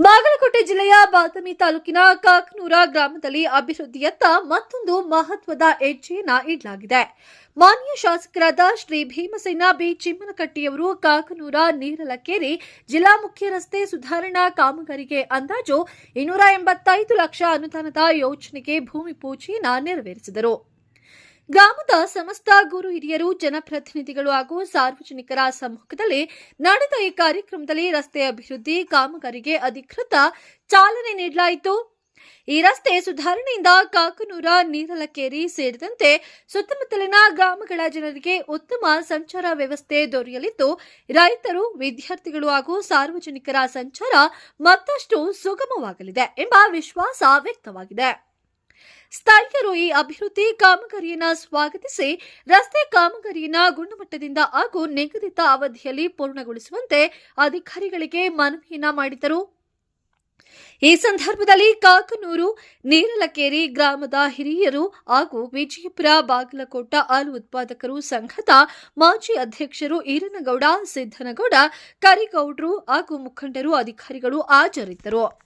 ಬಾಗಲಕೋಟೆ ಜಿಲ್ಲೆಯ ಬಾದಾಮಿ ತಾಲೂಕಿನ ಕಾಕನೂರ ಗ್ರಾಮದಲ್ಲಿ ಅಭಿವೃದ್ಧಿಯತ್ತ ಮತ್ತೊಂದು ಮಹತ್ವದ ಹೆಜ್ಜೆಯನ್ನ ಇಡಲಾಗಿದೆ. ಮಾನ್ಯ ಶಾಸಕರಾದ ಶ್ರೀ ಭೀಮಸೇನ ಬಿ ಚಿಮ್ಮನಕಟ್ಟಿಯವರು ಕಾಕನೂರ ನೀರಲಕ್ಕೇರಿ ಜಿಲ್ಲಾ ಮುಖ್ಯ ರಸ್ತೆ ಸುಧಾರಣಾ ಕಾಮಗಾರಿಗೆ ಅಂದಾಜು 285 ಲಕ್ಷ ಅನುದಾನದ ಯೋಜನೆಗೆ ಭೂಮಿ ಪೂಜೆಯನ್ನ ನೆರವೇರಿಸಿದರು. ಗ್ರಾಮದ ಸಮಸ್ತ ಗುರು ಹಿರಿಯರು, ಜನಪ್ರತಿನಿಧಿಗಳು ಹಾಗೂ ಸಾರ್ವಜನಿಕರ ಸಮ್ಮುಖದಲ್ಲಿ ನಡೆದ ಈ ಕಾರ್ಯಕ್ರಮದಲ್ಲಿ ರಸ್ತೆ ಅಭಿವೃದ್ಧಿ ಕಾಮಗಾರಿಗೆ ಅಧಿಕೃತ ಚಾಲನೆ ನೀಡಲಾಯಿತು. ಈ ರಸ್ತೆ ಸುಧಾರಣೆಯಿಂದ ಕಾಕನೂರ ನೀರಲಕ್ಕೇರಿ ಸೇರಿದಂತೆ ಸುತ್ತಮುತ್ತಲಿನ ಗ್ರಾಮಗಳ ಜನರಿಗೆ ಉತ್ತಮ ಸಂಚಾರ ವ್ಯವಸ್ಥೆ ದೊರೆಯಲಿದ್ದು, ರೈತರು, ವಿದ್ಯಾರ್ಥಿಗಳು ಹಾಗೂ ಸಾರ್ವಜನಿಕರ ಸಂಚಾರ ಮತ್ತಷ್ಟು ಸುಗಮವಾಗಲಿದೆ ಎಂಬ ವಿಶ್ವಾಸ ವ್ಯಕ್ತವಾಗಿದೆ. ಸ್ಥಳೀಯರು ಈ ಅಭಿವೃದ್ಧಿ ಕಾಮಗಾರಿಯನ್ನು ಸ್ವಾಗತಿಸಿ ರಸ್ತೆ ಕಾಮಗಾರಿಯನ್ನು ಗುಣಮಟ್ಟದಿಂದ ಹಾಗೂ ನಿಗದಿತ ಅವಧಿಯಲ್ಲಿ ಪೂರ್ಣಗೊಳಿಸುವಂತೆ ಅಧಿಕಾರಿಗಳಿಗೆ ಮನವಿಯನ್ನ ಮಾಡಿದರು. ಈ ಸಂದರ್ಭದಲ್ಲಿ ಕಾಕನೂರು ನೀರಲಕ್ಕೇರಿ ಗ್ರಾಮದ ಹಿರಿಯರು ಹಾಗೂ ವಿಜಯಪುರ ಬಾಗಲಕೋಟ ಹಾಲು ಉತ್ಪಾದಕರು ಸಂಘದ ಮಾಜಿ ಅಧ್ಯಕ್ಷರು ಈರನಗೌಡ, ಸಿದ್ದನಗೌಡ, ಕರಿಗೌಡ್ರು ಹಾಗೂ ಮುಖಂಡರು, ಅಧಿಕಾರಿಗಳು ಹಾಜರಿದ್ದರು.